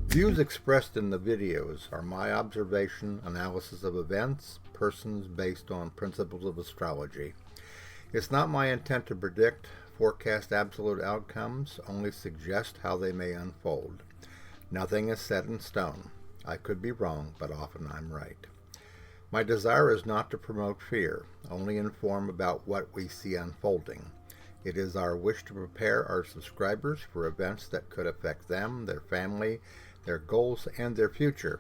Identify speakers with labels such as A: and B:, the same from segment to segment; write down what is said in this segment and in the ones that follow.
A: Views expressed in the videos are my observation, analysis of events, persons based on principles of astrology. It's not my intent to predict, forecast absolute outcomes, only suggest how they may unfold. Nothing is set in stone. I could be wrong, but often I'm right. My desire is not to promote fear, only inform about what we see unfolding. It is our wish to prepare our subscribers for events that could affect them, their family, their goals, and their future,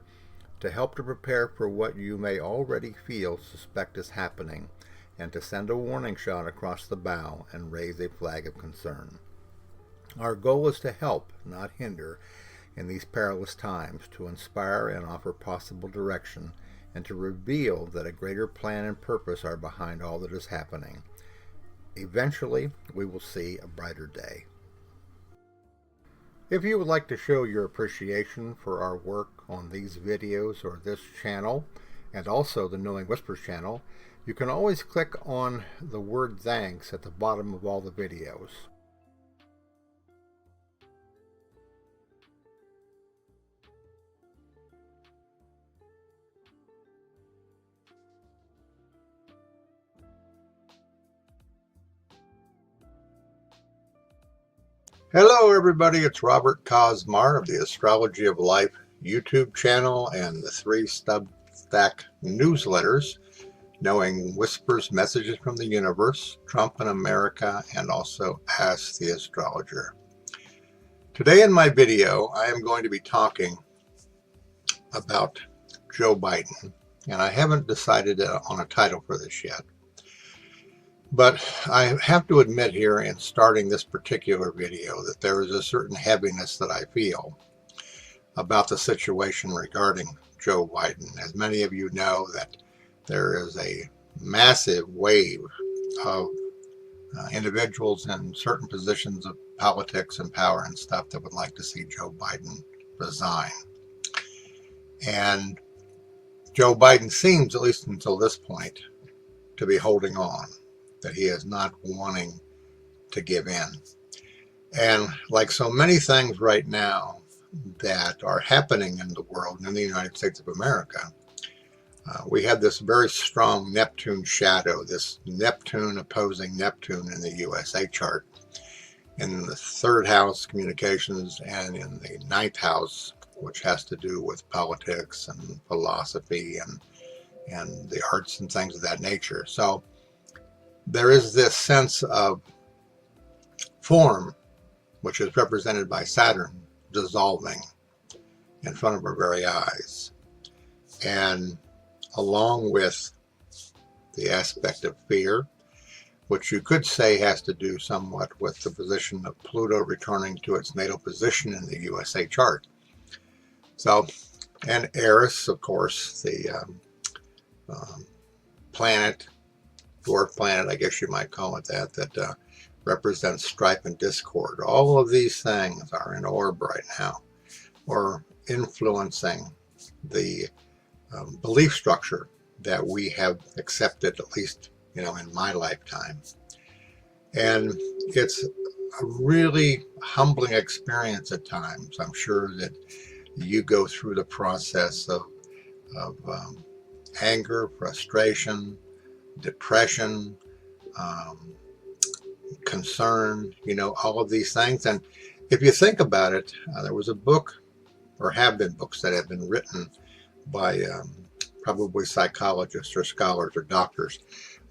A: to help to prepare for what you may already suspect is happening, and to send a warning shot across the bow and raise a flag of concern. Our goal is to help, not hinder, in these perilous times, to inspire and offer possible direction, and to reveal that a greater plan and purpose are behind all that is happening. Eventually, we will see a brighter day. If you would like to show your appreciation for our work on these videos or this channel, and also the Knowing Whispers channel, you can always click on the word thanks at the bottom of all the videos. Hello everybody, it's Robert Cosmar of the Astrology of Life YouTube channel and the 3 Substack newsletters, Knowing Whispers, Messages from the Universe, Trump in America, and also Ask the Astrologer. Today in my video, I am going to be talking about Joe Biden, and I haven't decided on a title for this yet. But I have to admit here in starting this particular video that there is a certain heaviness that I feel about the situation regarding Joe Biden. As many of you know, that there is a massive wave of individuals in certain positions of politics and power and stuff that would like to see Joe Biden resign. And Joe Biden seems, at least until this point, to be holding on, that he is not wanting to give in. And like so many things right now that are happening in the world, in the United States of America, we have this very strong Neptune shadow, this Neptune opposing Neptune in the USA chart, in the 3rd house, communications, and in the 9th house, which has to do with politics and philosophy and the arts and things of that nature. So there is this sense of form, which is represented by Saturn, dissolving in front of our very eyes. And along with the aspect of fear, which you could say has to do somewhat with the position of Pluto returning to its natal position in the USA chart. So, and Eris, of course, the planet, dwarf planet, I guess you might call it that represents strife and discord. All of these things are in orb right now, or influencing the belief structure that we have accepted, at least, in my lifetime. And it's a really humbling experience at times. I'm sure that you go through the process of anger, frustration, depression, concern, all of these things. And if you think about it, there was a book, or have been books that have been written by probably psychologists or scholars or doctors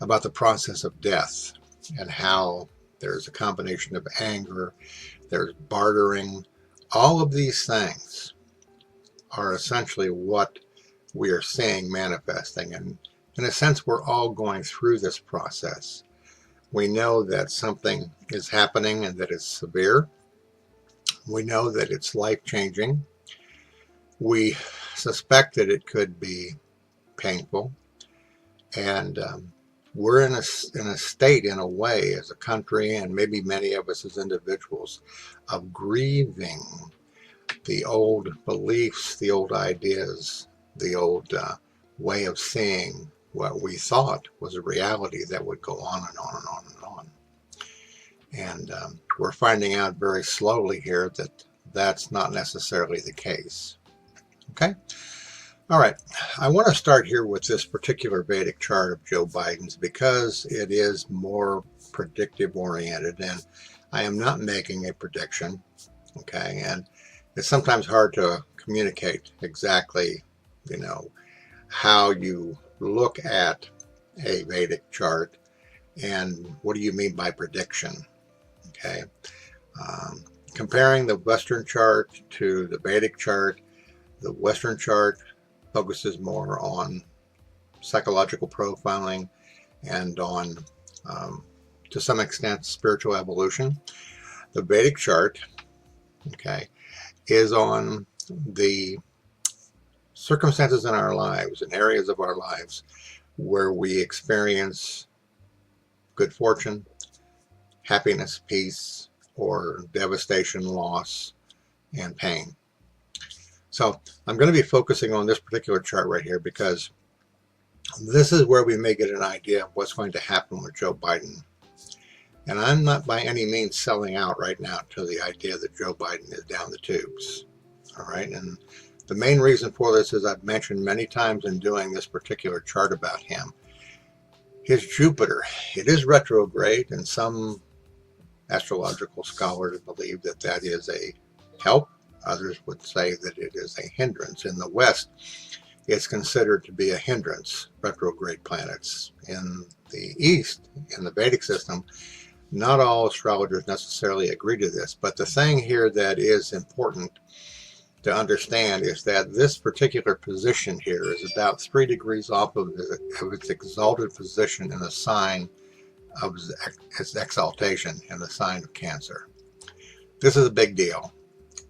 A: about the process of death and how there's a combination of anger, there's bartering. All of these things are essentially what we are seeing manifesting. And in a sense, we're all going through this process. We know that something is happening and that it's severe. We know that it's life-changing. We suspect that it could be painful. And we're in a state, in a way, as a country, and maybe many of us as individuals, of grieving the old beliefs, the old ideas, the old way of seeing what we thought was a reality that would go on and on and on and on. And we're finding out very slowly here that that's not necessarily the case. Okay? All right. I want to start here with this particular Vedic chart of Joe Biden's because it is more predictive oriented, and I am not making a prediction. Okay? And it's sometimes hard to communicate exactly, how you look at a Vedic chart and what do you mean by prediction. Okay. Comparing the Western chart to the Vedic chart, the Western chart focuses more on psychological profiling and on, to some extent, spiritual evolution. The Vedic chart, okay, is on the circumstances in our lives and areas of our lives where we experience good fortune, happiness, peace, or devastation, loss, and pain. So I'm going to be focusing on this particular chart right here because this is where we may get an idea of what's going to happen with Joe Biden. And I'm not by any means selling out right now to the idea that Joe Biden is down the tubes. All right. And the main reason for this is I've mentioned many times in doing this particular chart about him. His Jupiter, it is retrograde, and some astrological scholars believe that that is a help. Others would say that it is a hindrance. In the West, it's considered to be a hindrance, retrograde planets. In the East, in the Vedic system, not all astrologers necessarily agree to this, but the thing here that is important to understand is that this particular position here is about 3 degrees off of its exalted position in the sign of its exaltation in the sign of Cancer. This is a big deal.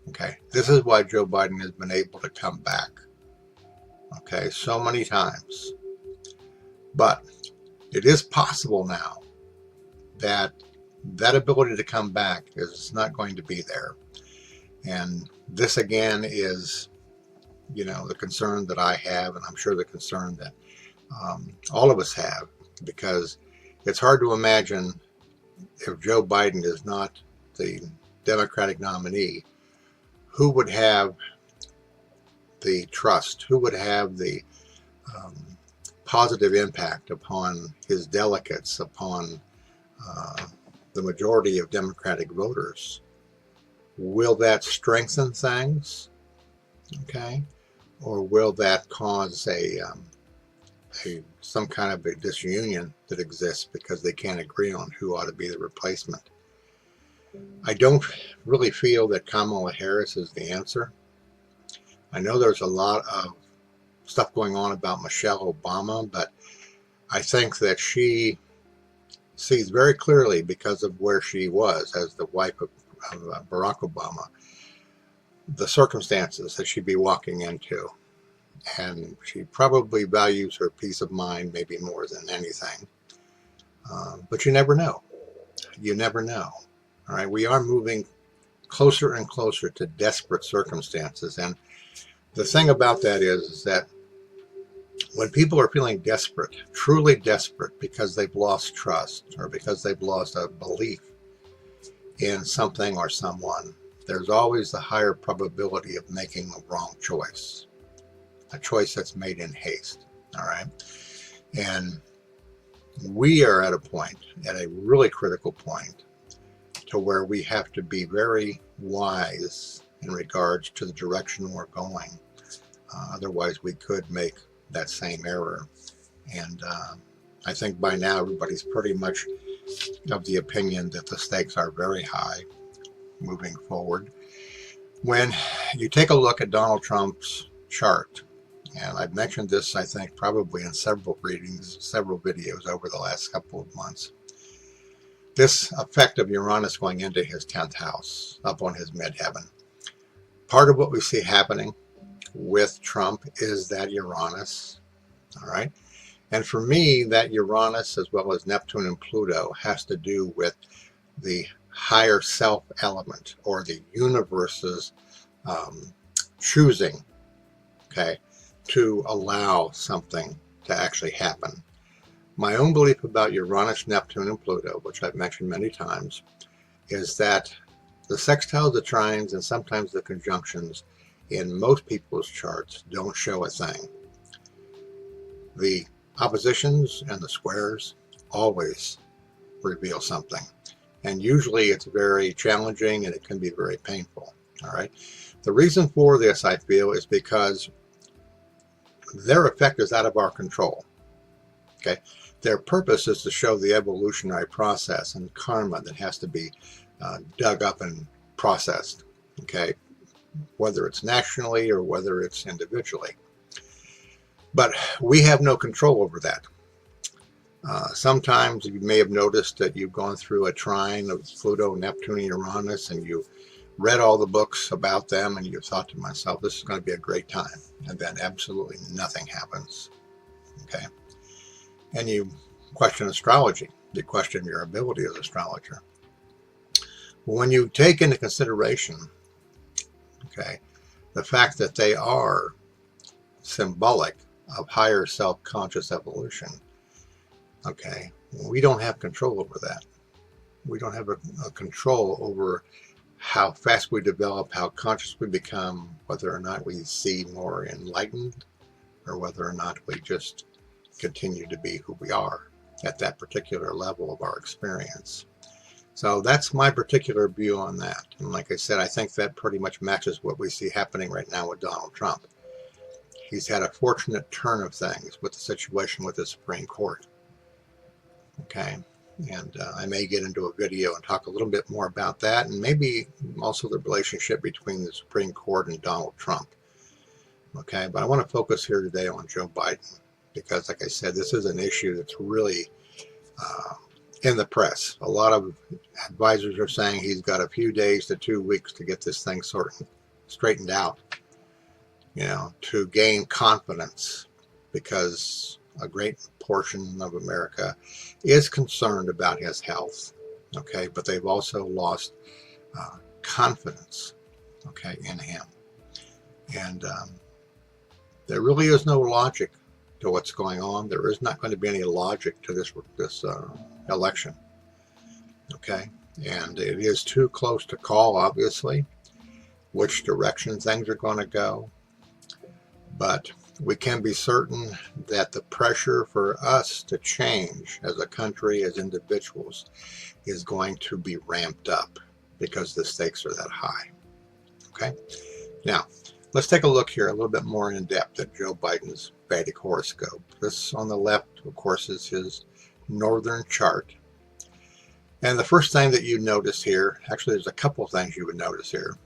A: Okay, this is why Joe Biden has been able to come back. Okay, so many times. But it is possible now that that ability to come back is not going to be there. And this again is, the concern that I have, and I'm sure the concern that all of us have, because it's hard to imagine if Joe Biden is not the Democratic nominee, who would have the trust, who would have the positive impact upon his delegates, upon the majority of Democratic voters. Will that strengthen things? Okay. Or will that cause some kind of a disunion that exists because they can't agree on who ought to be the replacement? I don't really feel that Kamala Harris is the answer. I know there's a lot of stuff going on about Michelle Obama, but I think that she sees very clearly, because of where she was as the wife of Barack Obama, the circumstances that she'd be walking into. And she probably values her peace of mind maybe more than anything. But you never know. You never know. All right, we are moving closer and closer to desperate circumstances. And the thing about that is that when people are feeling desperate, truly desperate, because they've lost trust or because they've lost a belief in something or someone, there's always the higher probability of making the wrong choice, a choice that's made in haste. All right. And we are at a point, at a really critical point, to where we have to be very wise in regards to the direction we're going. Otherwise, we could make that same error. And I think by now everybody's pretty much of the opinion that the stakes are very high moving forward. When you take a look at Donald Trump's chart, and I've mentioned this, I think, probably in several readings, several videos over the last couple of months, this effect of Uranus going into his 10th house, up on his midheaven. Part of what we see happening with Trump is that Uranus, all right? And for me, that Uranus, as well as Neptune and Pluto, has to do with the higher self element, or the universe's choosing, okay, to allow something to actually happen. My own belief about Uranus, Neptune, and Pluto, which I've mentioned many times, is that the sextiles, the trines, and sometimes the conjunctions in most people's charts don't show a thing. The oppositions and the squares always reveal something. And usually it's very challenging and it can be very painful. All right. The reason for this, I feel, is because their effect is out of our control. Okay. Their purpose is to show the evolutionary process and karma that has to be dug up and processed. Okay. Whether it's nationally or whether it's individually. But we have no control over that. Sometimes you may have noticed that you've gone through a trine of Pluto, Neptune, and Uranus, and you read all the books about them, and you thought to myself, this is going to be a great time. And then absolutely nothing happens. Okay. And you question astrology. You question your ability as an astrologer. When you take into consideration, okay, the fact that they are symbolic of higher self-conscious evolution, okay, we don't have control over that. We don't have a control over how fast we develop, how conscious we become, whether or not we see more enlightened, or whether or not we just continue to be who we are at that particular level of our experience. So that's my particular view on that. And like I said, I think that pretty much matches what we see happening right now with Donald Trump. He's had a fortunate turn of things with the situation with the Supreme Court. Okay, and I may get into a video and talk a little bit more about that, and maybe also the relationship between the Supreme Court and Donald Trump. Okay, but I want to focus here today on Joe Biden, because like I said, this is an issue that's really in the press. A lot of advisors are saying he's got a few days to 2 weeks to get this thing straightened out, you know, to gain confidence, because a great portion of America is concerned about his health, okay, but they've also lost confidence, okay, in him. And there really is no logic to what's going on. There is not going to be any logic to this election, okay, and it is too close to call, obviously, which direction things are going to go. But we can be certain that the pressure for us to change as a country, as individuals, is going to be ramped up because the stakes are that high. Okay? Now, let's take a look here a little bit more in depth at Joe Biden's Vedic horoscope. This on the left, of course, is his northern chart. And the first thing that you notice here, actually there's a couple of things you would notice here.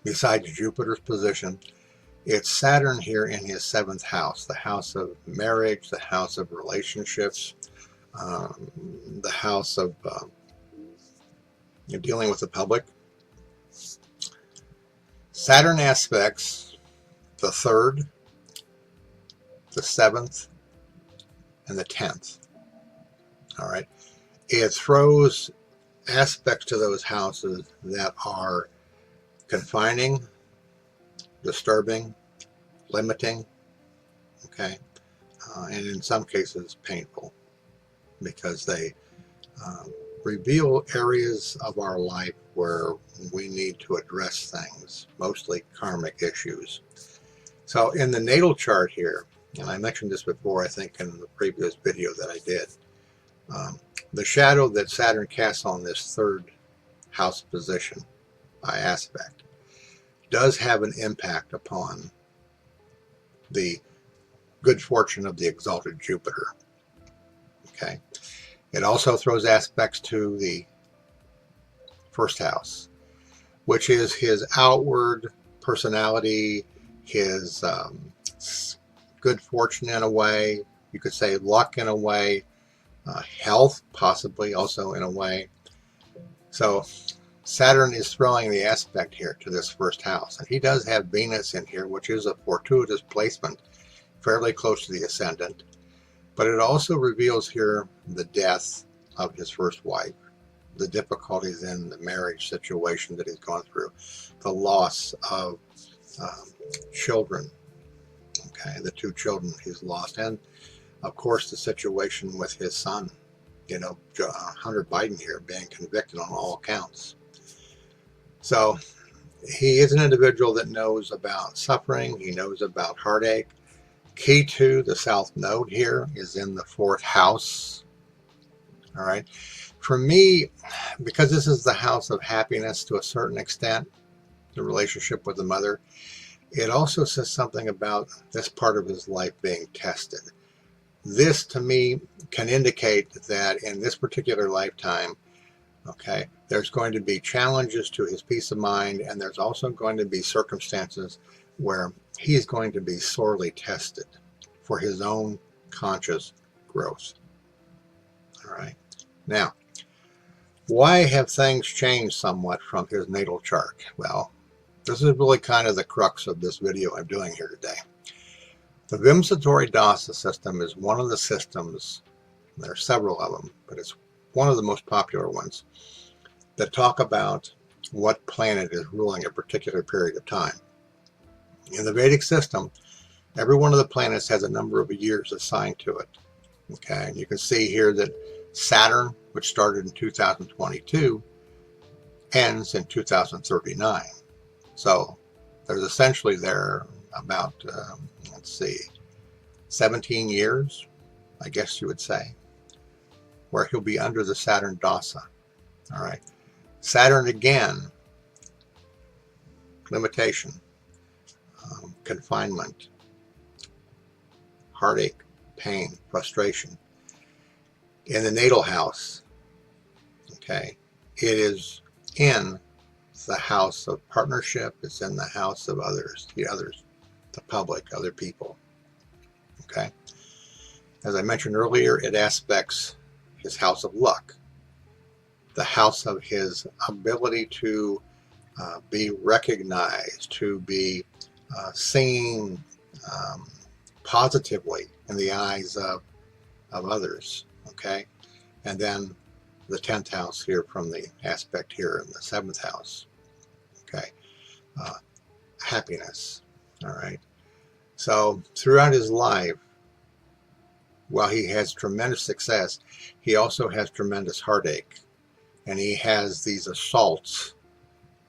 A: Besides Jupiter's position, it's Saturn here in his 7th house, the house of marriage, the house of relationships, the house of dealing with the public. Saturn aspects the 3rd, the 7th, and the 10th. All right. It throws aspects to those houses that are confining, disturbing, limiting, okay, and in some cases painful, because they reveal areas of our life where we need to address things, mostly karmic issues. So in the natal chart here, and I mentioned this before, I think in the previous video that I did, the shadow that Saturn casts on this 3rd house position by aspect does have an impact upon the good fortune of the exalted Jupiter. Okay. It also throws aspects to the 1st house, which is his outward personality, his good fortune in a way, you could say luck in a way, health possibly also in a way. So Saturn is throwing the aspect here to this 1st house. And he does have Venus in here, which is a fortuitous placement, fairly close to the ascendant. But it also reveals here the death of his first wife, the difficulties in the marriage situation that he's gone through, the loss of children, okay, the 2 children he's lost, and of course the situation with his son, you know, Hunter Biden here being convicted on all counts. So he is an individual that knows about suffering. He knows about heartache. Key to the South Node here is in the fourth house. All right. For me, because this is the house of happiness to a certain extent, the relationship with the mother, it also says something about this part of his life being tested. This, to me, can indicate that in this particular lifetime, okay, there's going to be challenges to his peace of mind, and there's also going to be circumstances where he's going to be sorely tested for his own conscious growth. All right. Now, why have things changed somewhat from his natal chart? Well, this is really kind of the crux of this video I'm doing here today. The Vimsatori Dasa system is one of the systems, there are several of them, but it's one of the most popular ones, that talk about what planet is ruling a particular period of time. In the Vedic system, every one of the planets has a number of years assigned to it. Okay, and you can see here that Saturn, which started in 2022, ends in 2039. So there's essentially there about, let's see, 17 years, I guess you would say, where he'll be under the Saturn Dasa. All right. Saturn again, limitation, confinement, heartache, pain, frustration. In the natal house, okay, it is in the house of partnership. It's in the house of others, the public, other people. Okay. As I mentioned earlier, it aspects his house of luck, the house of his ability to be recognized, to be seen positively in the eyes of others. Okay. And then the 10th house here from the aspect here in the 7th house. Okay. Happiness. All right. So throughout his life, while he has tremendous success, he also has tremendous heartache. And he has these assaults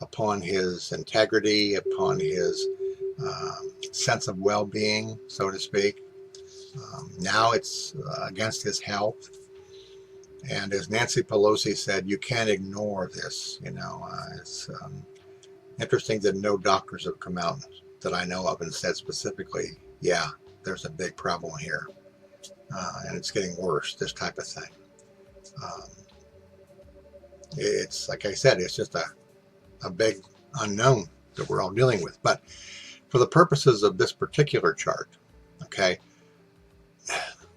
A: upon his integrity, upon his sense of well-being, so to speak. Now it's against his health. And as Nancy Pelosi said, you can't ignore this. It's interesting that no doctors have come out that I know of and said specifically, yeah, there's a big problem here. And it's getting worse, this type of thing. It's, like I said, it's just a big unknown that we're all dealing with. But for the purposes of this particular chart, okay,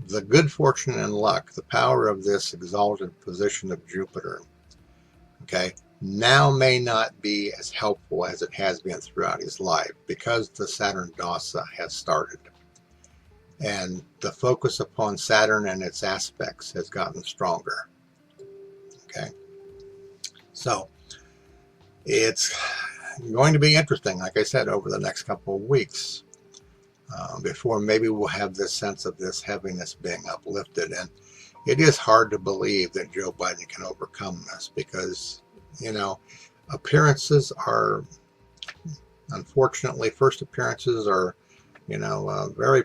A: the good fortune and luck, the power of this exalted position of Jupiter, okay, now may not be as helpful as it has been throughout his life because the Saturn Dasa has started. And the focus upon Saturn and its aspects has gotten stronger. Okay. So it's going to be interesting, like I said, over the next couple of weeks before maybe we'll have this sense of this heaviness being uplifted. And it is hard to believe that Joe Biden can overcome this because, appearances are, unfortunately, first appearances are, very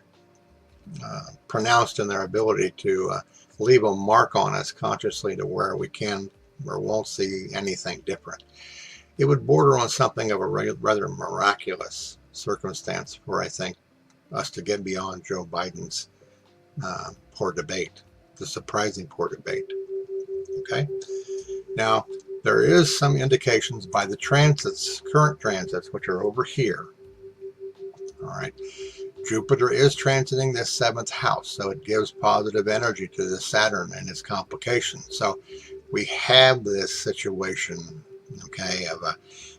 A: pronounced in their ability to leave a mark on us consciously to where we can or won't see anything different. It would border on something of a rather miraculous circumstance for, I think, us to get beyond Joe Biden's poor debate, the surprising poor debate. Okay. Now, there is some indications by the transits, current transits, which are over here. All right. Jupiter is transiting this 7th house, so it gives positive energy to the Saturn and its complications. So we have this situation, okay, of a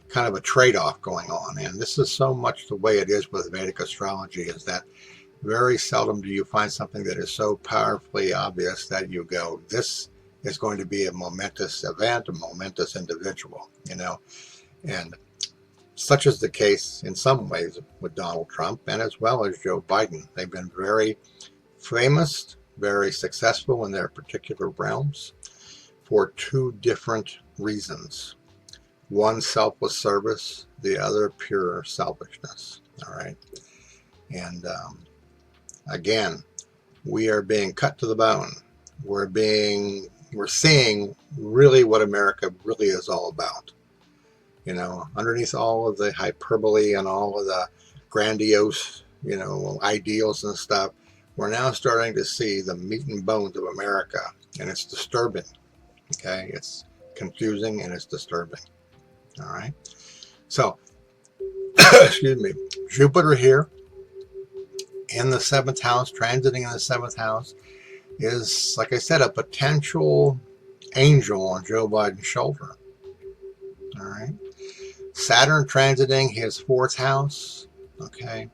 A: kind of a trade-off going on. And this is so much the way it is with Vedic astrology, is that very seldom do you find something that is so powerfully obvious that you go, this is going to be a momentous event, a momentous individual, and such is the case in some ways with Donald Trump and as well as Joe Biden. They've been very famous, very successful in their particular realms for two different reasons. one selfless service, the other pure selfishness. All right. And again, we are being cut to the bone. We're seeing really what America really is all about. You know, underneath all of the hyperbole and all of the grandiose, you know, ideals and stuff, we're now starting to see the meat and bones of America, and it's disturbing. Okay, it's confusing and it's disturbing. All right. So, excuse me, Jupiter here in the 7th house, transiting in the 7th house, is, like I said, a potential angel on Joe Biden's shoulder. All right. Saturn transiting his 4th house, okay,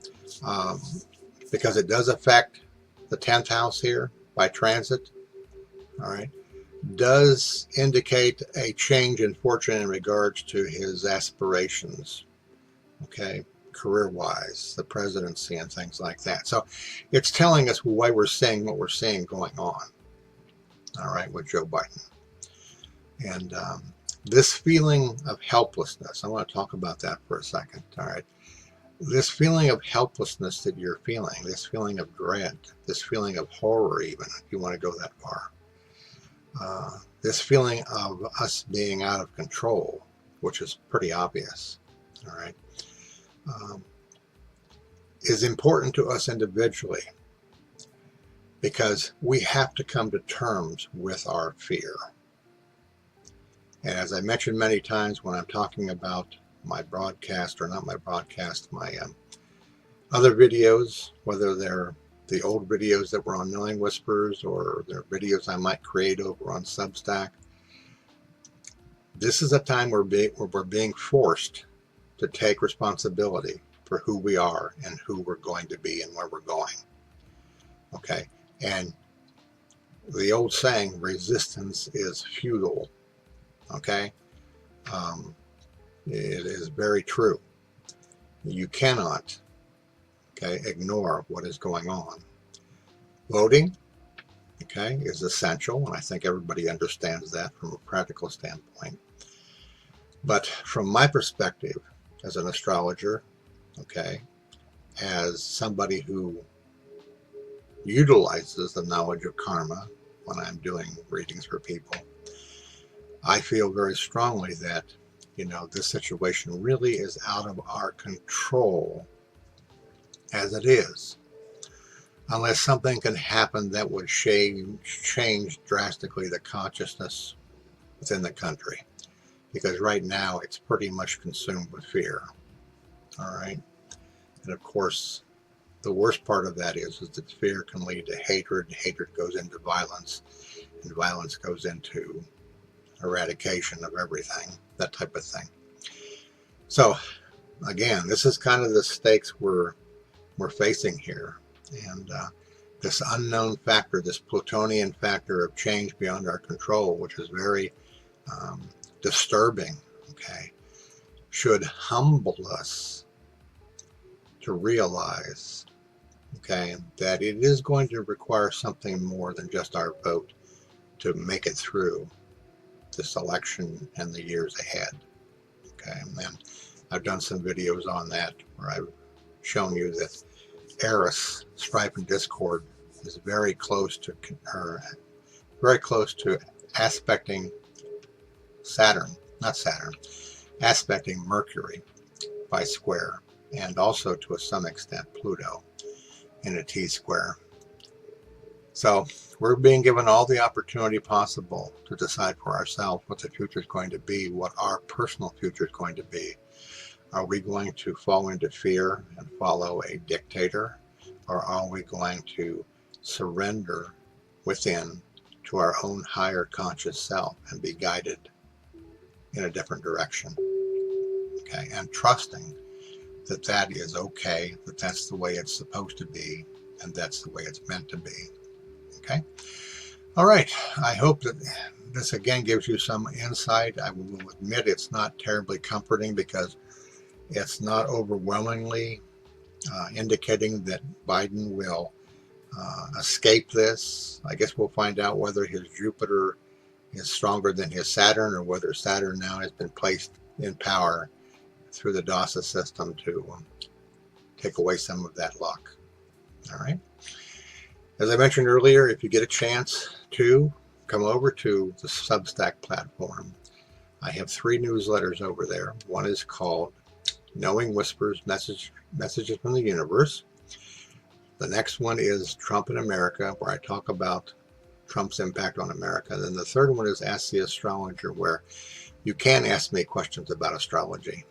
A: because it does affect the 10th house here by transit, all right, does indicate a change in fortune in regards to his aspirations, okay, career-wise, the presidency and things like that. So it's telling us why we're seeing what we're seeing going on, all right, with Joe Biden. And this feeling of helplessness, I want to talk about that for a second, all right. This feeling of helplessness that you're feeling, this feeling of dread, this feeling of horror even, if you want to go that far. This feeling of us being out of control, which is pretty obvious, all right, is important to us individually because we have to come to terms with our fear. And as I mentioned many times when I'm talking about my broadcast, or not my broadcast, my other videos, whether they're the old videos that were on Knowing Whispers or they're videos I might create over on Substack, this is a time where we're being forced to take responsibility for who we are and who we're going to be and where we're going. Okay, and the old saying, resistance is futile. Okay, it is very true. You cannot, okay, ignore what is going on. Voting, okay, is essential, and I think everybody understands that from a practical standpoint. But from my perspective as an astrologer, okay, as somebody who utilizes the knowledge of karma when I'm doing readings for people, I feel very strongly that, you know, this situation really is out of our control as it is, unless something can happen that would change drastically the consciousness within the country, because right now it's pretty much consumed with fear. All right. And of course, the worst part of that is that fear can lead to hatred, and hatred goes into violence, and violence goes into eradication of everything, that type of thing. So again, this is kind of the stakes we're facing here, and this unknown factor, this Plutonian factor of change beyond our control, which is very disturbing, okay, should humble us to realize, okay, that it is going to require something more than just our vote to make it through this election and the years ahead. Okay, and I've done some videos on that where I've shown you that Eris, strife and discord, is very close to aspecting Saturn, not Saturn, aspecting Mercury by square, and also to some extent Pluto in a T-square. So we're being given all the opportunity possible to decide for ourselves what the future is going to be, what our personal future is going to be. Are we going to fall into fear and follow a dictator, or are we going to surrender within to our own higher conscious self and be guided in a different direction? Okay, and trusting that that is okay, that that's the way it's supposed to be, and that's the way it's meant to be. Okay. All right. I hope that this again gives you some insight. I will admit it's not terribly comforting because it's not overwhelmingly indicating that Biden will escape this. I guess we'll find out whether his Jupiter is stronger than his Saturn, or whether Saturn now has been placed in power through the DOSA system to take away some of that luck. All right. As I mentioned earlier, if you get a chance to come over to the Substack platform, I have 3 newsletters over there. One is called Knowing Whispers, Messages from the Universe. The next one is Trump in America, where I talk about Trump's impact on America. Then the third one is Ask the Astrologer, where you can ask me questions about astrology,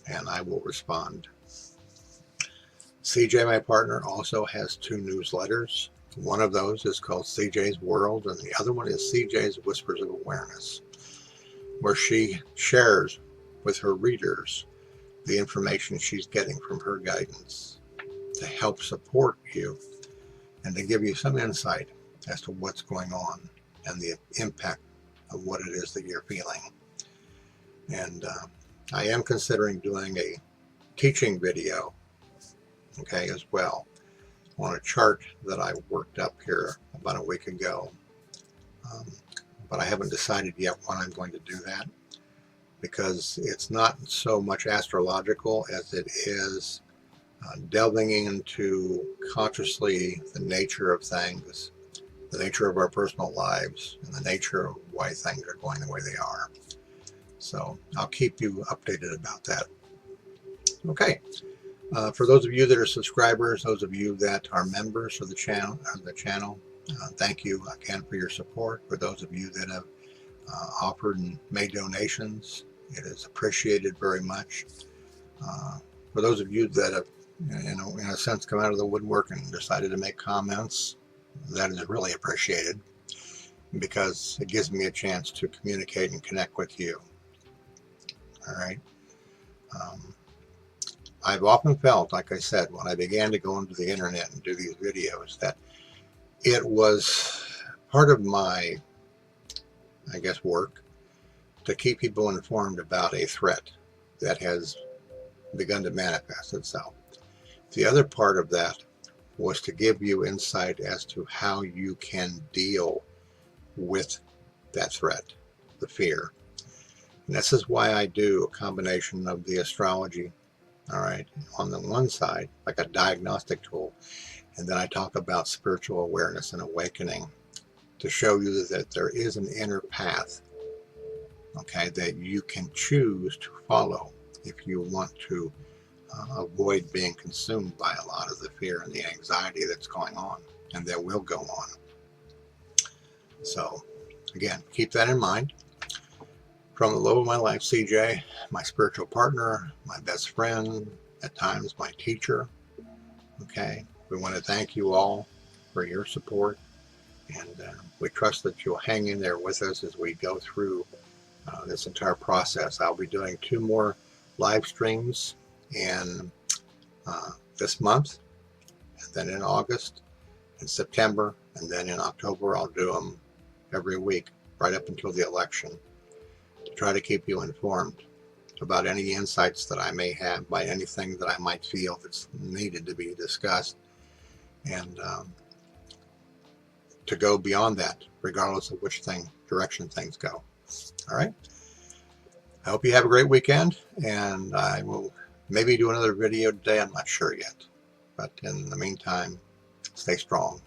A: and I will respond. CJ, my partner, also has 2 newsletters. One of those is called CJ's World, and the other one is CJ's Whispers of Awareness, where she shares with her readers the information she's getting from her guidance to help support you and to give you some insight as to what's going on and the impact of what it is that you're feeling. And I am considering doing a teaching video, okay, as well, on a chart that I worked up here about a week ago. But I haven't decided yet when I'm going to do that, because it's not so much astrological as it is delving into consciously the nature of things, the nature of our personal lives, and the nature of why things are going the way they are. So I'll keep you updated about that. Okay. For those of you that are subscribers, those of you that are members of the channel, thank you again for your support. For those of you that have offered and made donations, it is appreciated very much. For those of you that have, in a sense, come out of the woodwork and decided to make comments, that is really appreciated, because it gives me a chance to communicate and connect with you. All right. I've often felt, like I said, when I began to go into the internet and do these videos, that it was part of my, I guess, work to keep people informed about a threat that has begun to manifest itself. The other part of that was to give you insight as to how you can deal with that threat, the fear. And this is why I do a combination of the astrology, all right, on the one side, like a diagnostic tool, and then I talk about spiritual awareness and awakening to show you that there is an inner path, okay, that you can choose to follow if you want to avoid being consumed by a lot of the fear and the anxiety that's going on and that will go on. So, again, keep that in mind. From the love of my life, CJ, my spiritual partner, my best friend, at times my teacher, okay, we want to thank you all for your support, and we trust that you'll hang in there with us as we go through this entire process. I'll be doing 2 more live streams in this month, and then in August, in September, and then in October. I'll do them every week right up until the election, to try to keep you informed about any insights that I may have, by anything that I might feel that's needed to be discussed, and to go beyond that, regardless of which direction things go. All right. I hope you have a great weekend, and I will maybe do another video today. I'm not sure yet, but in the meantime, stay strong.